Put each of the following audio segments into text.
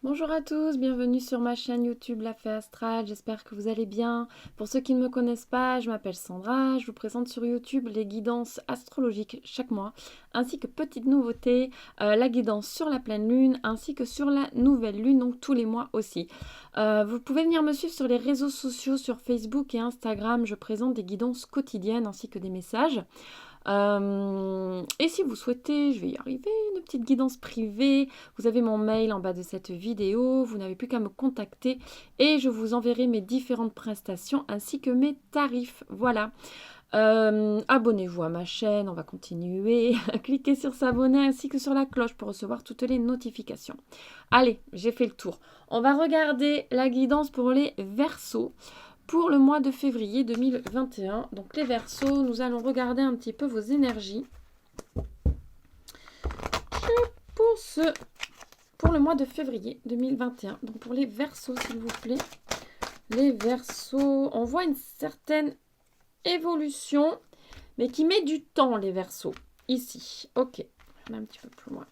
Bonjour à tous, bienvenue sur ma chaîne YouTube La Fée Astrale, j'espère que vous allez bien. Pour ceux qui ne me connaissent pas, je m'appelle Sandra, je vous présente sur YouTube les guidances astrologiques chaque mois, ainsi que petite nouveauté, la guidance sur la pleine lune, ainsi que sur la nouvelle lune, donc tous les mois aussi. Vous pouvez venir me suivre sur les réseaux sociaux, sur Facebook et Instagram, je présente des guidances quotidiennes ainsi que des messages. Et si vous souhaitez, je vais y arriver, une petite guidance privée, vous avez mon mail en bas de cette vidéo, vous n'avez plus qu'à me contacter et je vous enverrai mes différentes prestations ainsi que mes tarifs. Voilà. Abonnez-vous à ma chaîne, on va continuer. Cliquez sur s'abonner ainsi que sur la cloche pour recevoir toutes les notifications. Allez, j'ai fait le tour. On va regarder la guidance pour les Verseaux pour le mois de février 2021. Donc les Verseaux, nous allons regarder un petit peu vos énergies pour le mois de février 2021. Donc pour les Verseaux, s'il vous plaît. Les Verseaux, on voit une certaine évolution, mais qui met du temps, les Verseaux. Ici, ok. On est un petit peu plus loin.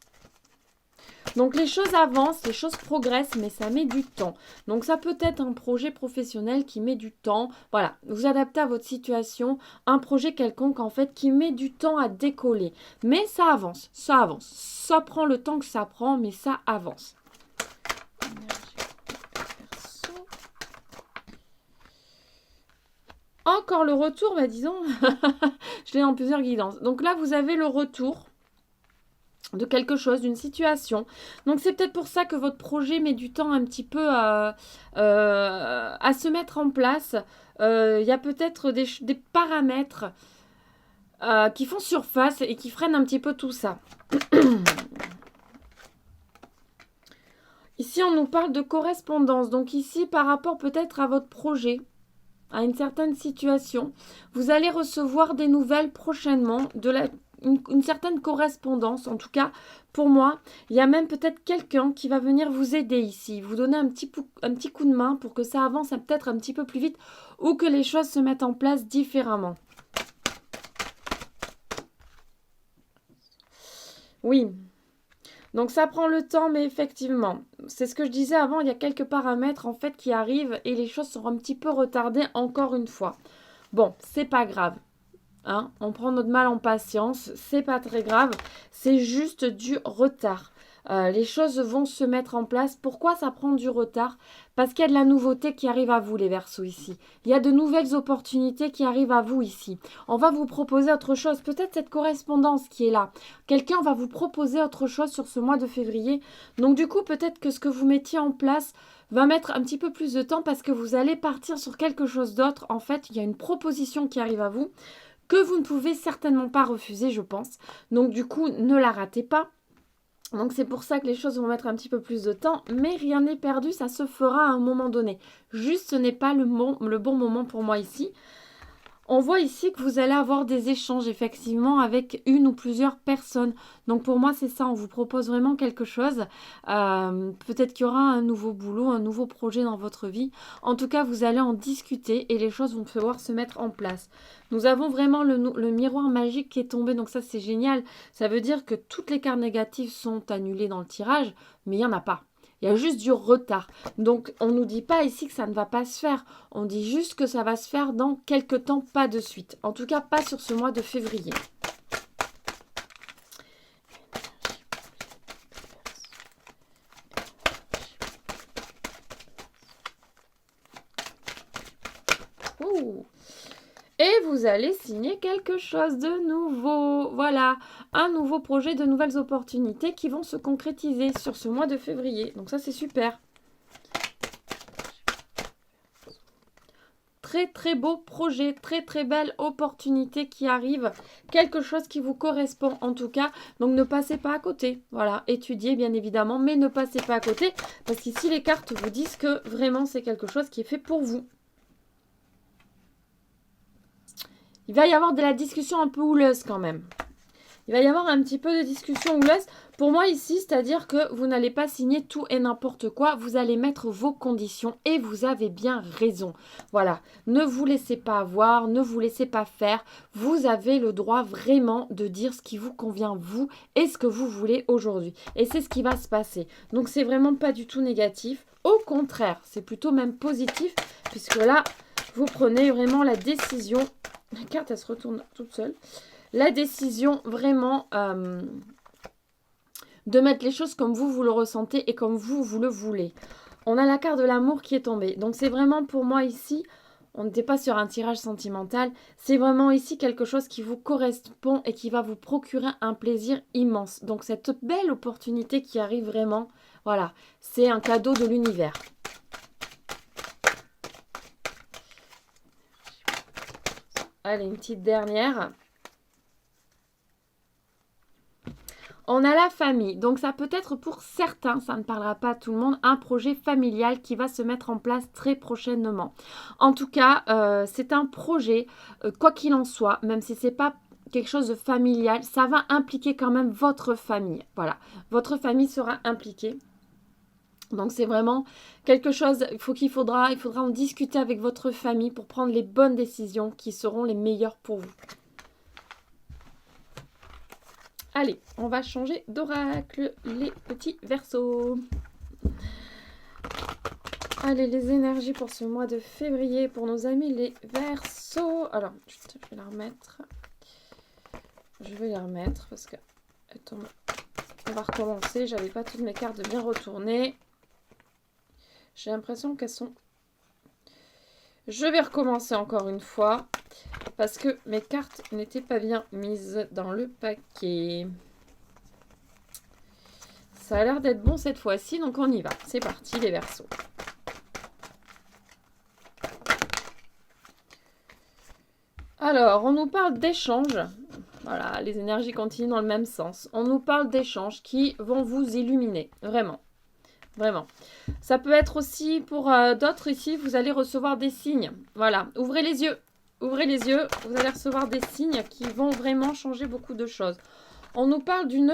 Donc les choses avancent, les choses progressent, mais ça met du temps. Donc ça peut être un projet professionnel qui met du temps. Voilà, vous adaptez à votre situation, un projet quelconque en fait qui met du temps à décoller. Mais ça avance, ça avance. Ça prend le temps que ça prend, mais ça avance. Encore le retour, bah disons, je l'ai dans plusieurs guidances. Donc là, vous avez le retour de quelque chose, d'une situation. Donc c'est peut-être pour ça que votre projet met du temps un petit peu à se mettre en place. Il y a peut-être des paramètres qui font surface et qui freinent un petit peu tout ça. Ici, on nous parle de correspondance. Donc ici, par rapport peut-être à votre projet, à une certaine situation, vous allez recevoir des nouvelles prochainement de une certaine correspondance, en tout cas pour moi. Il y a même peut-être quelqu'un qui va venir vous aider ici, vous donner un petit coup de main pour que ça avance peut-être un petit peu plus vite ou que les choses se mettent en place différemment. Oui, donc ça prend le temps, mais effectivement, c'est ce que je disais avant, il y a quelques paramètres en fait qui arrivent et les choses sont un petit peu retardées encore une fois. Bon, c'est pas grave. Hein, on prend notre mal en patience, c'est pas très grave, c'est juste du retard. Les choses vont se mettre en place. Pourquoi ça prend du retard? Parce qu'il y a de la nouveauté qui arrive à vous, les Verseaux, ici. Il y a de nouvelles opportunités qui arrivent à vous, ici. On va vous proposer autre chose. Peut-être cette correspondance qui est là. Quelqu'un va vous proposer autre chose sur ce mois de février. Donc du coup, peut-être que ce que vous mettiez en place va mettre un petit peu plus de temps parce que vous allez partir sur quelque chose d'autre. En fait, il y a une proposition qui arrive à vous que vous ne pouvez certainement pas refuser, je pense. Donc du coup, ne la ratez pas. Donc c'est pour ça que les choses vont mettre un petit peu plus de temps, mais rien n'est perdu, ça se fera à un moment donné. Juste, ce n'est pas le bon moment pour moi ici. On voit ici que vous allez avoir des échanges effectivement avec une ou plusieurs personnes. Donc pour moi c'est ça, on vous propose vraiment quelque chose. Peut-être qu'il y aura un nouveau boulot, un nouveau projet dans votre vie. En tout cas vous allez en discuter et les choses vont pouvoir se mettre en place. Nous avons vraiment le miroir magique qui est tombé, donc ça c'est génial. Ça veut dire que toutes les cartes négatives sont annulées dans le tirage, mais il n'y en a pas. Il y a juste du retard. Donc, on ne nous dit pas ici que ça ne va pas se faire. On dit juste que ça va se faire dans quelques temps, pas de suite. En tout cas, pas sur ce mois de février. Ouh. Et vous allez signer quelque chose de nouveau. Voilà, un nouveau projet, de nouvelles opportunités qui vont se concrétiser sur ce mois de février. Donc ça, c'est super. Très très beau projet, très très belle opportunité qui arrive, quelque chose qui vous correspond en tout cas, donc ne passez pas à côté, voilà, étudiez bien évidemment, mais ne passez pas à côté, parce qu'ici les cartes vous disent que vraiment c'est quelque chose qui est fait pour vous. Il va y avoir de la discussion un peu houleuse quand même. Il va y avoir un petit peu de discussion anglaise. Pour moi ici, c'est-à-dire que vous n'allez pas signer tout et n'importe quoi. Vous allez mettre vos conditions et vous avez bien raison. Voilà, ne vous laissez pas avoir, ne vous laissez pas faire. Vous avez le droit vraiment de dire ce qui vous convient, vous, et ce que vous voulez aujourd'hui. Et c'est ce qui va se passer. Donc c'est vraiment pas du tout négatif. Au contraire, c'est plutôt même positif, puisque là, vous prenez vraiment la décision. La carte, elle se retourne toute seule. La décision vraiment de mettre les choses comme vous le ressentez et comme vous le voulez. On a la carte de l'amour qui est tombée. Donc c'est vraiment pour moi ici, on n'était pas sur un tirage sentimental, c'est vraiment ici quelque chose qui vous correspond et qui va vous procurer un plaisir immense. Donc cette belle opportunité qui arrive vraiment, voilà, c'est un cadeau de l'univers. Allez, une petite dernière. On a la famille, donc ça peut être pour certains, ça ne parlera pas à tout le monde, un projet familial qui va se mettre en place très prochainement. En tout cas, c'est un projet, quoi qu'il en soit, même si c'est pas quelque chose de familial, ça va impliquer quand même votre famille. Voilà, votre famille sera impliquée. Donc c'est vraiment quelque chose, il faudra en discuter avec votre famille pour prendre les bonnes décisions qui seront les meilleures pour vous. Allez, on va changer d'oracle, les petits Verseaux. Allez, les énergies pour ce mois de février, pour nos amis les Verseaux. Alors, je vais la remettre. Je vais la remettre parce que... Attends, on va recommencer. J'avais pas toutes mes cartes bien retournées. J'ai l'impression qu'elles sont... Je vais recommencer encore une fois parce que mes cartes n'étaient pas bien mises dans le paquet. Ça a l'air d'être bon cette fois-ci, donc on y va. C'est parti les Verseaux. Alors, on nous parle d'échanges. Voilà, les énergies continuent dans le même sens. On nous parle d'échanges qui vont vous illuminer, vraiment. Vraiment. Ça peut être aussi pour d'autres ici, vous allez recevoir des signes. Voilà, ouvrez les yeux. Ouvrez les yeux, vous allez recevoir des signes qui vont vraiment changer beaucoup de choses. On nous parle d'une...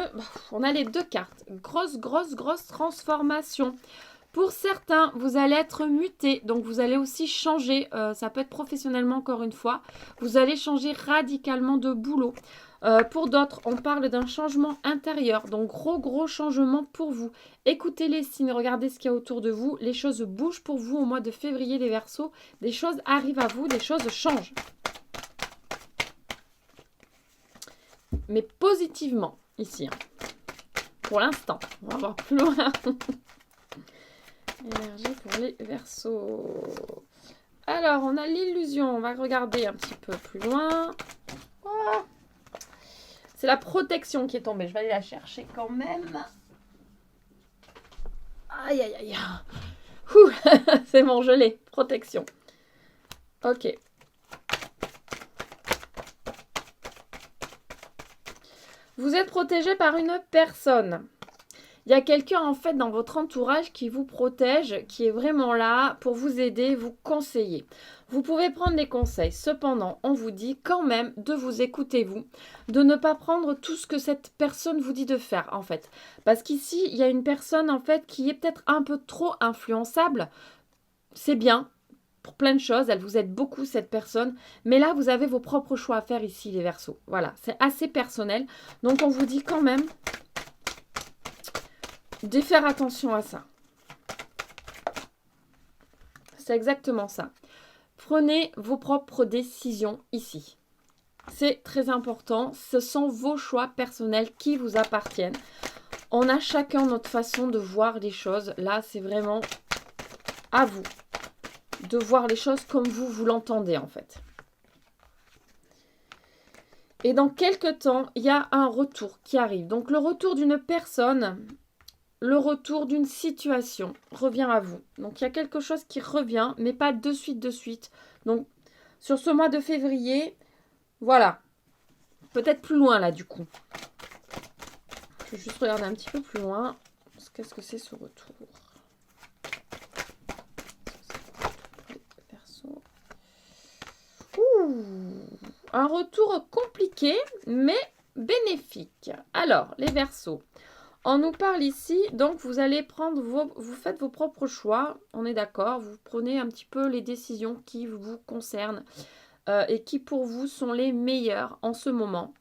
On a les deux cartes. Grosse transformation. Pour certains, vous allez être muté, donc vous allez aussi changer, ça peut être professionnellement encore une fois, vous allez changer radicalement de boulot. Pour d'autres, on parle d'un changement intérieur, donc gros changement pour vous. Écoutez les signes, regardez ce qu'il y a autour de vous, les choses bougent pour vous au mois de février les Verseaux, des choses arrivent à vous, des choses changent. Mais positivement, ici, pour l'instant, on va voir plus loin. Énergie pour les Verseaux. Alors, on a l'illusion. On va regarder un petit peu plus loin. Oh, c'est la protection qui est tombée. Je vais aller la chercher quand même. Aïe. C'est bon, je l'ai. Protection. Ok. Vous êtes protégé par une personne. Il y a quelqu'un en fait dans votre entourage qui vous protège, qui est vraiment là pour vous aider, vous conseiller. Vous pouvez prendre des conseils. Cependant, on vous dit quand même de vous écouter vous, de ne pas prendre tout ce que cette personne vous dit de faire en fait. Parce qu'ici, il y a une personne en fait qui est peut-être un peu trop influençable. C'est bien pour plein de choses, elle vous aide beaucoup cette personne. Mais là, vous avez vos propres choix à faire ici les Verseaux. Voilà, c'est assez personnel. Donc on vous dit quand même... de faire attention à ça. C'est exactement ça. Prenez vos propres décisions ici. C'est très important. Ce sont vos choix personnels qui vous appartiennent. On a chacun notre façon de voir les choses. Là, c'est vraiment à vous de voir les choses comme vous l'entendez en fait. Et dans quelques temps, il y a un retour qui arrive. Donc le retour d'une personne... le retour d'une situation revient à vous. Donc, il y a quelque chose qui revient, mais pas de suite. Donc, sur ce mois de février, voilà. Peut-être plus loin, là, du coup. Je vais juste regarder un petit peu plus loin. Qu'est-ce que c'est, ce retour? Ouh, un retour compliqué, mais bénéfique. Alors, les Verseaux. On nous parle ici, donc vous allez prendre vous faites vos propres choix, on est d'accord, vous prenez un petit peu les décisions qui vous concernent et qui pour vous sont les meilleures en ce moment.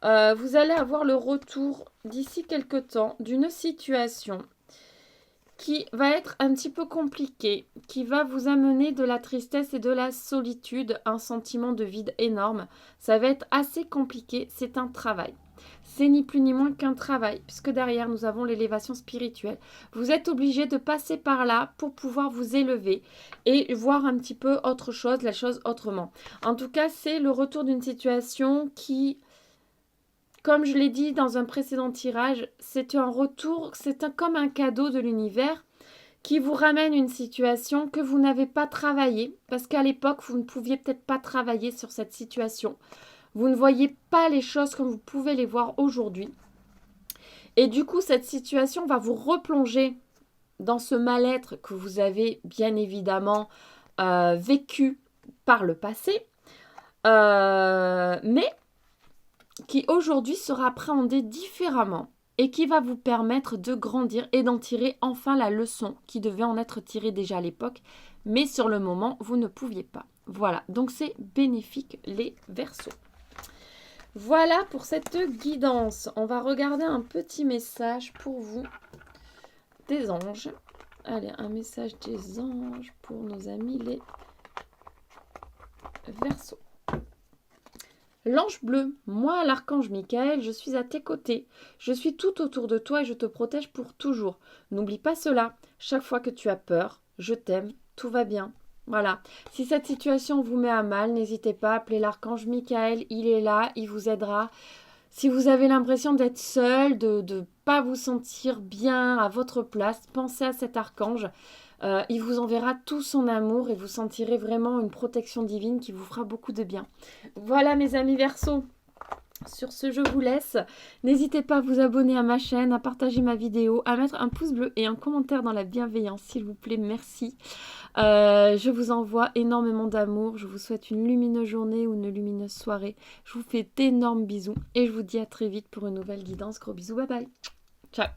Vous allez avoir le retour d'ici quelque temps d'une situation qui va être un petit peu compliquée, qui va vous amener de la tristesse et de la solitude, un sentiment de vide énorme. Ça va être assez compliqué, c'est un travail. C'est ni plus ni moins qu'un travail, puisque derrière nous avons l'élévation spirituelle. Vous êtes obligé de passer par là pour pouvoir vous élever et voir un petit peu autre chose, la chose autrement. En tout cas, c'est le retour d'une situation qui, comme je l'ai dit dans un précédent tirage, c'est un retour, comme un cadeau de l'univers qui vous ramène une situation que vous n'avez pas travaillée, parce qu'à l'époque, vous ne pouviez peut-être pas travailler sur cette situation. Vous ne voyez pas les choses comme vous pouvez les voir aujourd'hui. Et du coup, cette situation va vous replonger dans ce mal-être que vous avez bien évidemment vécu par le passé, mais qui aujourd'hui sera appréhendé différemment et qui va vous permettre de grandir et d'en tirer enfin la leçon qui devait en être tirée déjà à l'époque, mais sur le moment, vous ne pouviez pas. Voilà, donc c'est bénéfique les Verseaux. Voilà pour cette guidance. On va regarder un petit message pour vous des anges. Allez, un message des anges pour nos amis les Verseaux. L'ange bleu, moi l'archange Michael, je suis à tes côtés. Je suis tout autour de toi et je te protège pour toujours. N'oublie pas cela. Chaque fois que tu as peur, je t'aime, tout va bien. Voilà. Si cette situation vous met à mal, n'hésitez pas à appeler l'archange Michael. Il est là, il vous aidera. Si vous avez l'impression d'être seul, de ne pas vous sentir bien à votre place, pensez à cet archange. Il vous enverra tout son amour et vous sentirez vraiment une protection divine qui vous fera beaucoup de bien. Voilà mes amis Verseaux. Sur ce, je vous laisse. N'hésitez pas à vous abonner à ma chaîne, à partager ma vidéo, à mettre un pouce bleu et un commentaire dans la bienveillance, s'il vous plaît. Merci. Je vous envoie énormément d'amour. Je vous souhaite une lumineuse journée ou une lumineuse soirée. Je vous fais d'énormes bisous et je vous dis à très vite pour une nouvelle guidance. Gros bisous, bye bye. Ciao.